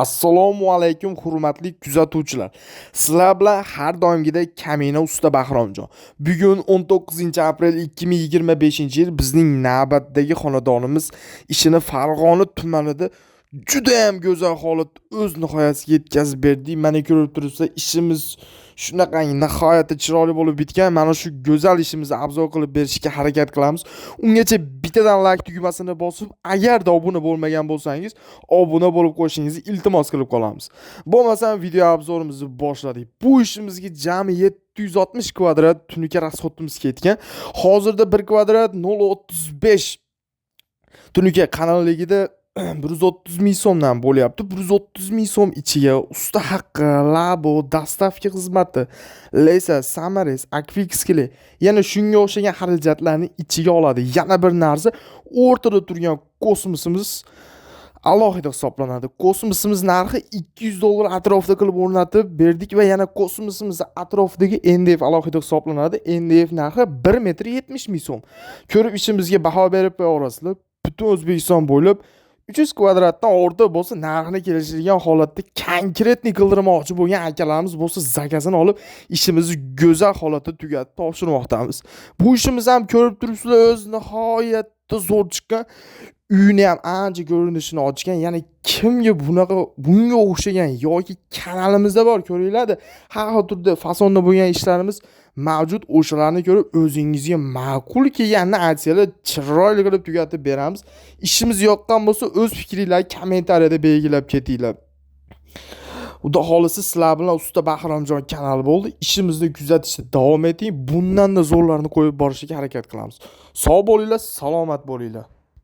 Assalomu alaykum hurmatli kuzatuvchilar. Sizlar bilan har doimgidek Kamina usta Bahromjon. Bugun 19-aprel 2025-yil bizning navbatdagi xonadonimiz ishini Farg'ona tumanida juda ham go'zal holat o'z nihoyasiga yetkazib berdik. Mana ko'rib turibsiz, ishimiz shunaqangi nihoyatda chiroyli bo'lib bitgan. Mana shu go'zal ishimizni afzal qilib berishga harakat qilamiz. Ungacha bittadan like tugmasini bosib, agarda obuna bo'lmagan bo'lsangiz, obuna bo'lib qo'yishingizni iltimos qilib qolamiz. Bo'lmasam video obzorimizni boshladik. Bu ishimizga jami 760 kvadrat tunuka rasxodimiz ketgan. Hozirda 1 kvadrat 0.35 tunuka kanalligida 130 ming so'mdan bo'lyapti. 130 ming so'm ichiga usta haqqi, labo, dastavka xizmati, lesa, samares, akfikskili, yana shunga o'xshagan xarajatlarni ichiga oladi. Yana bir narsa, o'rtada turgan kosmosimiz alohida hisoblanadi. Kosmosimiz narxi $200 atrofida qilib o'rnatib berdik va yana kosmosimiz atrofidagi NDF alohida hisoblanadi. NDF narxi 1 metr 70 ming so'm. Ko'rib ishimizga baho berib qo'yasizlar. Butun O'zbekiston bo'ylab 300 kvadratdan ortiq bo'lsa narxini kelishadigan holatda konkretni qildirmoqchi bo'lgan akalarimiz bo'lsa zakazini olib ishimizni go'zal holatda tugatib topshirmoqdamiz. Bu ishimiz ham ko'rib turibsizlar o'z nihoyatda zo'r chiqqan. Uyni ham ancha ko'rinishini ochgan. Ya'ni kimga bunga o'xshagan yoki kanalimizda bor ko'ringlar-da. Har xil turda fasonda bo'lgan ishlarimiz mavjud. O'shalarni ko'rib o'zingizga ma'qul kelganini aytsanglar, chiroyli qilib tugatib beramiz. Ishimiz yoqqan bo'lsa o'z fikringizni kommentariyada belgilab ketinglar. Xudo xolisi sizlar bilan usta Bahromjon kanali bo'ldi. Ishimizni kuzatishda davom eting. Bundan da zo'rlarini qo'yib borishga harakat qilamiz. Sog' bo'linglar, salomat bo'linglar.